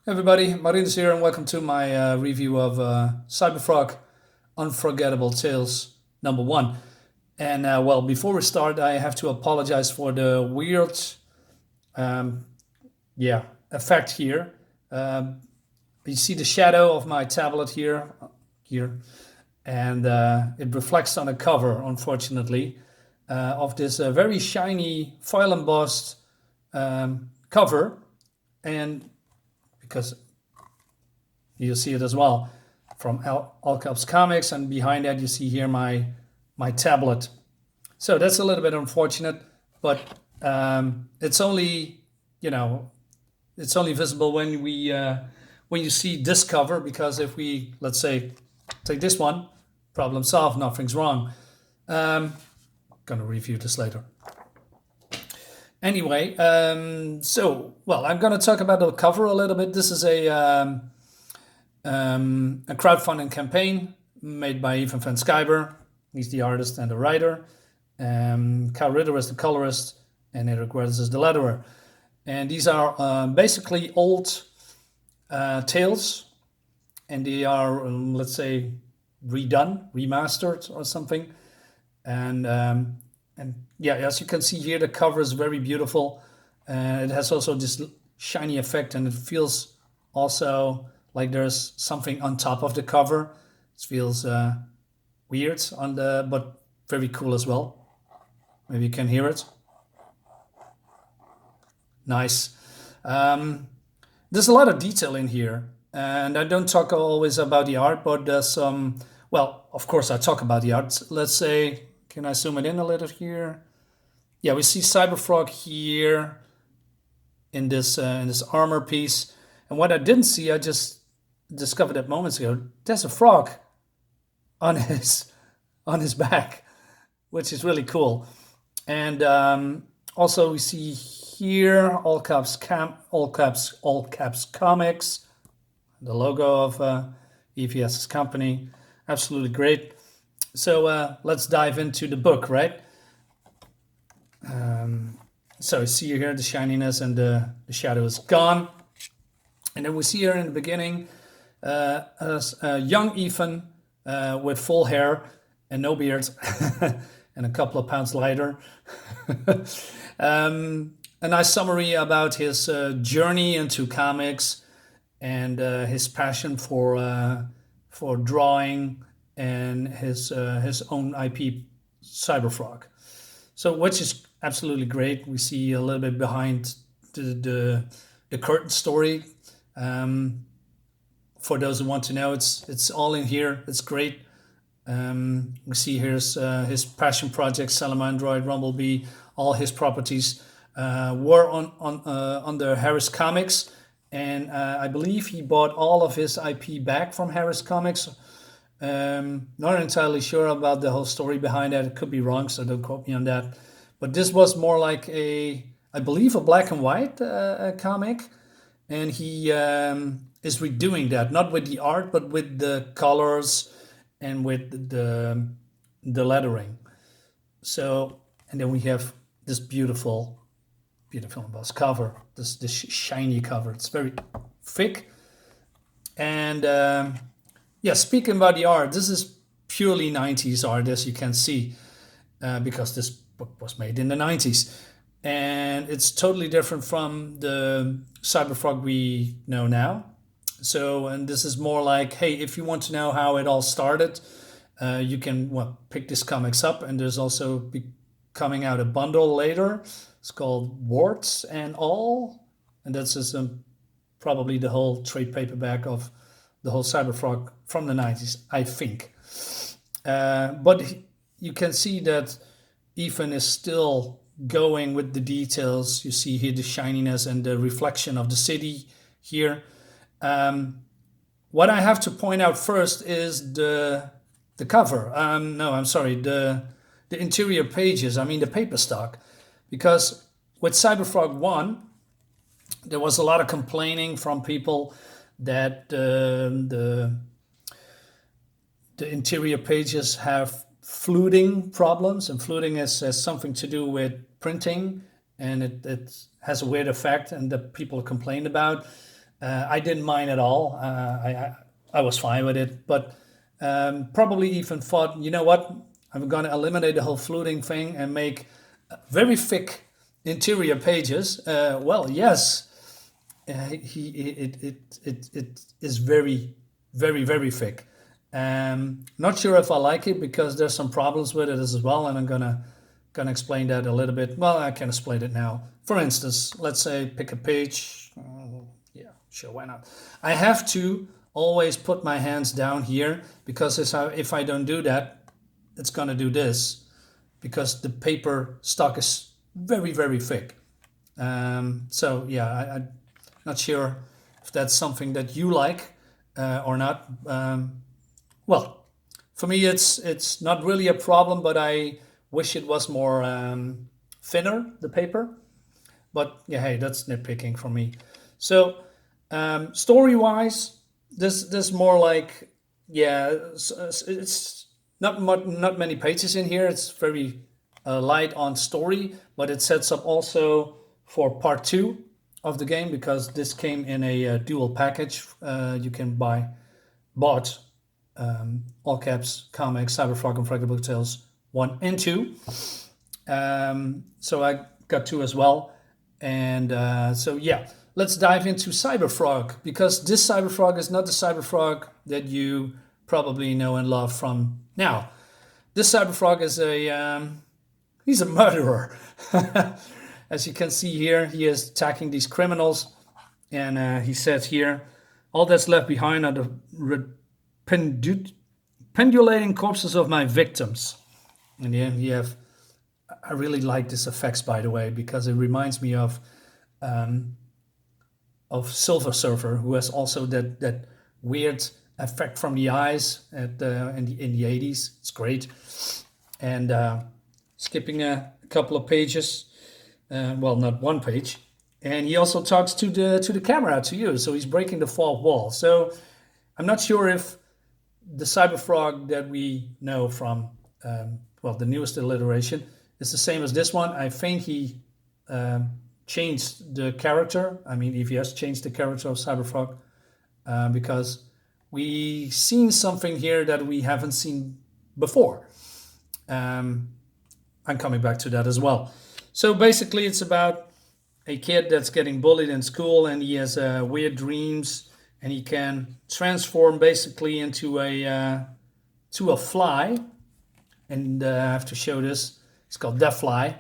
Everybody, Marinus here, and welcome to my review of Cyberfrog Unforgettable Tales number one. And well, before we start, I have to apologize for the weird, um, effect here. You see the shadow of my tablet here, and it reflects on the cover, unfortunately, of this very shiny foil embossed cover, and because you'll see it as well from All Caps Comics, and behind that you see here my tablet. So that's a little bit unfortunate, but it's only it's only visible when you see this cover, because if we, let's say, take this one, problem solved, nothing's wrong. Gonna review this later. Anyway, well, I'm going to talk about the cover a little bit. This is a crowdfunding campaign made by Ivan van Schijber. He's the artist and the writer. Kyle Ritter is the colorist, and Eric Wertz is the letterer. And these are basically old tales, and they are, let's say, redone, remastered or something. And yeah, as you can see here, the cover is very beautiful. It has also this shiny effect, and it feels also like there's something on top of the cover. It feels weird but very cool as well. Maybe you can hear it. Nice. There's a lot of detail in here, and I don't talk always about the art, but there's some. Well, of course, I talk about the art. Let's say. Can I zoom it in a little here? Yeah, we see Cyberfrog here in this armor piece. And what I didn't see, I just discovered that moments ago. There's a frog on his back, which is really cool. And also we see here All Caps Comics, the logo of EVS's company. Absolutely great. So let's dive into the book, right? So you see here the shininess and the shadow is gone. And then we see here in the beginning a young Ethan with full hair and no beard and a couple of pounds lighter. A nice summary about his journey into comics and his passion for drawing, and his own IP, Cyberfrog. So, which is absolutely great. We see a little bit behind the curtain story. For those who want to know, it's all in here. It's great. We see here's his passion project, Salamandroid, Rumblebee. All his properties were under Harris Comics, and I believe he bought all of his IP back from Harris Comics. Not entirely sure about the whole story behind that. It could be wrong, so don't quote me on that. But this was more like I believe, a black and white comic, and he is redoing that, not with the art, but with the colors and with the lettering. So, and then we have this beautiful embossed cover, this shiny cover. It's very thick, and yeah, speaking about the art, this is purely 90s art, as you can see, because this book was made in the 90s. And it's totally different from the Cyberfrog we know now. So, and this is more like, hey, if you want to know how it all started, you can pick this comics up. And there's also coming out a bundle later. It's called Warts and All. And that's just probably the whole trade paperback of the whole Cyberfrog from the 90s, I think. But you can see that Ethan is still going with the details. You see here the shininess and the reflection of the city here. What I have to point out first is the cover. No, I'm sorry, the interior pages, I mean the paper stock. Because with Cyberfrog 1, there was a lot of complaining from people that the interior pages have fluting problems, and fluting has something to do with printing, and it has a weird effect, and that people complained about. I didn't mind at all. I was fine with it, but probably even thought, you know what, I'm going to eliminate the whole fluting thing and make very thick interior pages. Well, yes, it is very thick. Not sure if I like it because there's some problems with it as well, and I'm gonna explain that a little bit. Well, I can explain it now. For instance, let's say pick a page. Yeah, sure, why not? I have to always put my hands down here because if I don't do that, it's gonna do this because the paper stock is very thick. So yeah, I'm not sure if that's something that you like or not. Well, for me, it's not really a problem, but I wish it was more thinner, the paper. But yeah, hey, that's nitpicking for me. So story-wise, this more like, yeah, it's not many pages in here. It's very light on story, but it sets up also for part two of the game because this came in a dual package. You can bought all caps comics Cyberfrog and Unforgettable Tales 1 and 2. So I got 2 as well. And so yeah, let's dive into Cyberfrog because this Cyberfrog is not the Cyberfrog that you probably know and love from now. This Cyberfrog is he's a murderer. As you can see here, he is attacking these criminals, and he says here, all that's left behind are the pendulating corpses of my victims. And then you have, I really like this effects, by the way, because it reminds me of Silver Surfer, who has also that weird effect from the eyes in the 80s. It's great. And skipping a couple of pages, well, not one page, and he also talks to the camera, to you. So he's breaking the fourth wall. So I'm not sure if the Cyberfrog that we know from the newest iteration is the same as this one. I think he changed the character. I mean, EVS changed the character of Cyberfrog because we seen something here that we haven't seen before. I'm coming back to that as well. So basically, it's about a kid that's getting bullied in school, and he has weird dreams, and he can transform basically into a fly. And I have to show this. It's called Death Fly.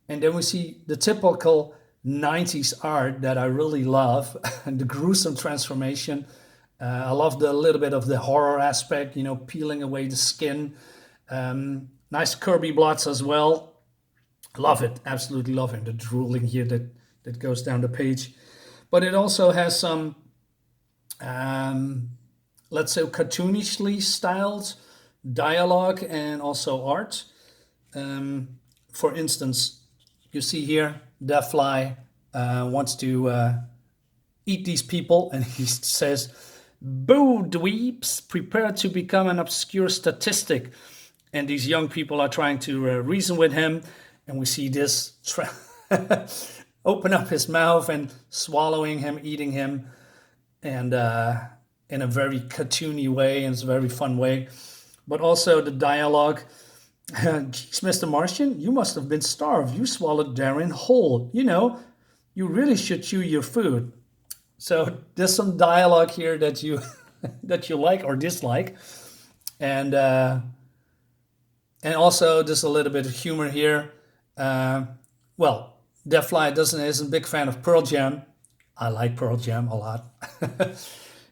And then we see the typical 90s art that I really love, and the gruesome transformation. I love the little bit of the horror aspect, peeling away the skin. Nice Kirby blots as well. Love it, absolutely love it. The drooling here that goes down the page. But it also has some, let's say, cartoonishly styled dialogue and also art. For instance, you see here, Deathfly wants to eat these people, and he says, "Boo, dweebs, prepare to become an obscure statistic." And these young people are trying to reason with him, and we see this open up his mouth and swallowing him, eating him, and in a very cartoony way, and it's a very fun way. But also the dialogue, "Geez, Mr. Martian, you must have been starved. You swallowed Darren whole. You really should chew your food." So there's some dialogue here that you that you like or dislike, and also there's a little bit of humor here. Deathfly isn't a big fan of Pearl Jam. I like Pearl Jam a lot,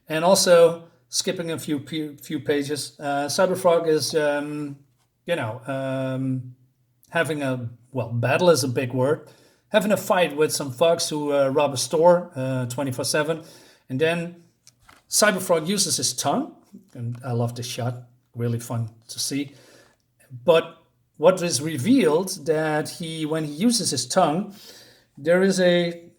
and also skipping a few pages. Cyberfrog is having battle is a big word. Having a fight with some thugs who rob a store 24/7. And then Cyberfrog uses his tongue. And I love this shot. Really fun to see. But what is revealed that when he uses his tongue, there is a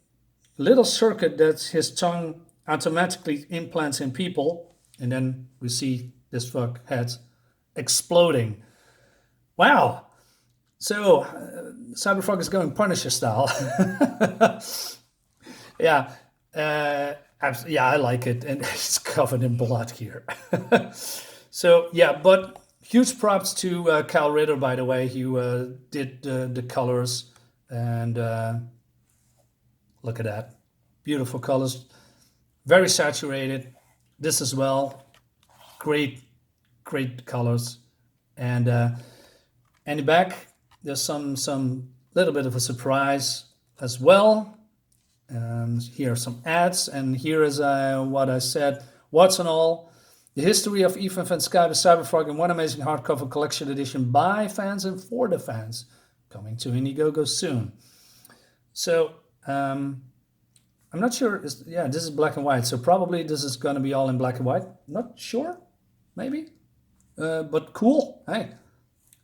little circuit that his tongue automatically implants in people. And then we see this thug head exploding. Wow. So Cyberfrog is going Punisher style. Yeah. Yeah, I like it, and it's covered in blood here. So yeah, but huge props to Cal Ritter, by the way. He did the colors, and look at that, beautiful colors, very saturated. This as well, great, great colors, and the back there's some little bit of a surprise as well. Here are some ads, and here is what I said. What's on all? The history of Ethan Van Skype, Cyberfrog, in one amazing hardcover collection edition by fans and for the fans, coming to Indiegogo soon. So I'm not sure. Yeah, this is black and white, so probably this is going to be all in black and white. Not sure, maybe, but cool. Hey,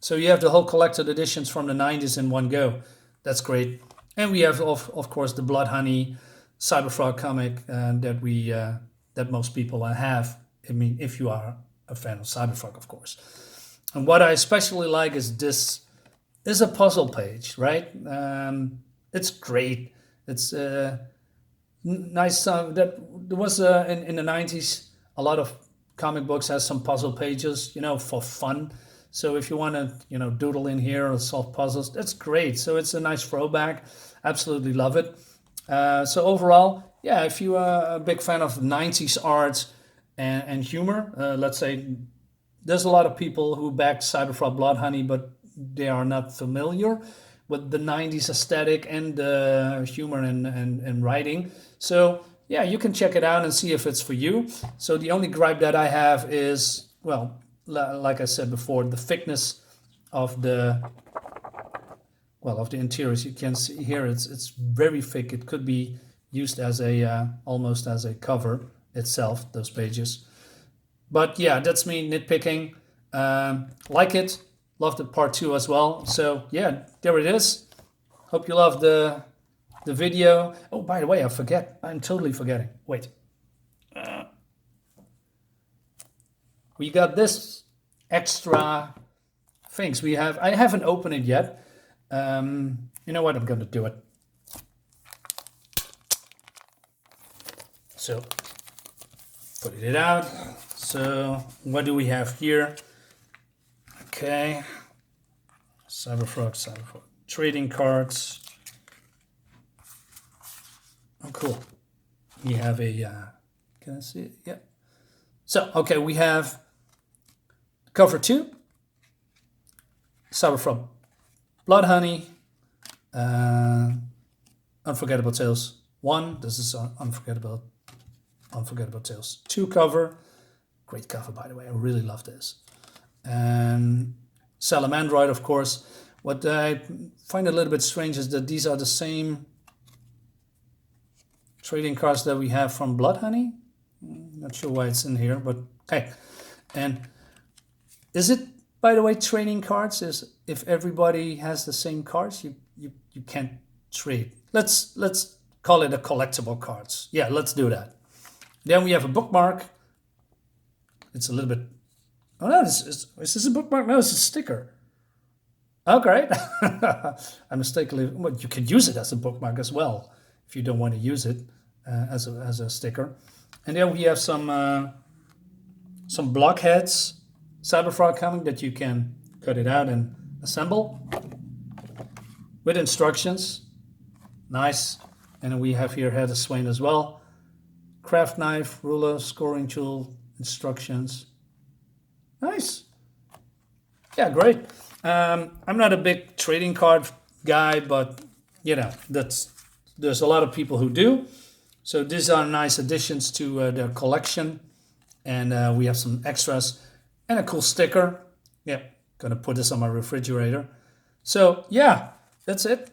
so you have the whole collected editions from the 90s in one go. That's great. And we have, of course, the Blood Honey Cyberfrog comic that most people have. I mean, if you are a fan of Cyberfrog, of course. And what I especially like is this is a puzzle page, right? It's great. It's nice. That there was in the 90s, a lot of comic books has some puzzle pages, for fun. So if you want to, doodle in here or solve puzzles, that's great. So it's a nice throwback. Absolutely love it. So overall, yeah, if you are a big fan of 90s art and humor, let's say there's a lot of people who backed Cyberfrog Blood Honey, but they are not familiar with the 90s aesthetic and humor and writing. So yeah, you can check it out and see if it's for you. So the only gripe that I have is, well, like I said before, the thickness of the interiors. You can see here it's very thick. It could be used as a almost as a cover itself, those pages. But yeah, that's me nitpicking. Like it, loved it part 2 as well. So yeah, there it is. Hope you loved the video. Oh, by the way, I'm totally forgetting. Wait. We got this extra things. I haven't opened it yet. You know what? I'm going to do it. So, put it out. So, what do we have here? Okay. Cyberfrog. Trading cards. Oh, cool. We have a, can I see it? Yeah. So, okay, we have cover 2, Cyberfrog Blood Honey, Unforgettable Tales 1. This is Unforgettable Tales 2 cover. Great cover, by the way. I really love this. And Salamandroid, of course. What I find a little bit strange is that these are the same trading cards that we have from Blood Honey. Not sure why it's in here, but hey. And is it, by the way, trading cards? Is if everybody has the same cards, you can't trade. Let's call it a collectible cards. Yeah, let's do that. Then we have a bookmark. It's a little bit. Oh no, is this a bookmark? No, it's a sticker. Oh, great. I mistakenly. Well, you can use it as a bookmark as well if you don't want to use it as a sticker. And then we have some blockheads, Cyberfrog coming that you can cut it out and assemble with instructions. Nice. And we have here Head of Swain as well. Craft knife, ruler, scoring tool, instructions. Nice. Yeah, great. I'm not a big trading card guy, but there's a lot of people who do. So these are nice additions to their collection. And we have some extras and a cool sticker. Yeah, gonna put this on my refrigerator. So yeah, that's it.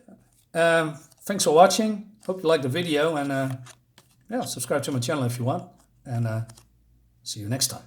Thanks for watching. Hope you liked the video, and subscribe to my channel if you want. And see you next time.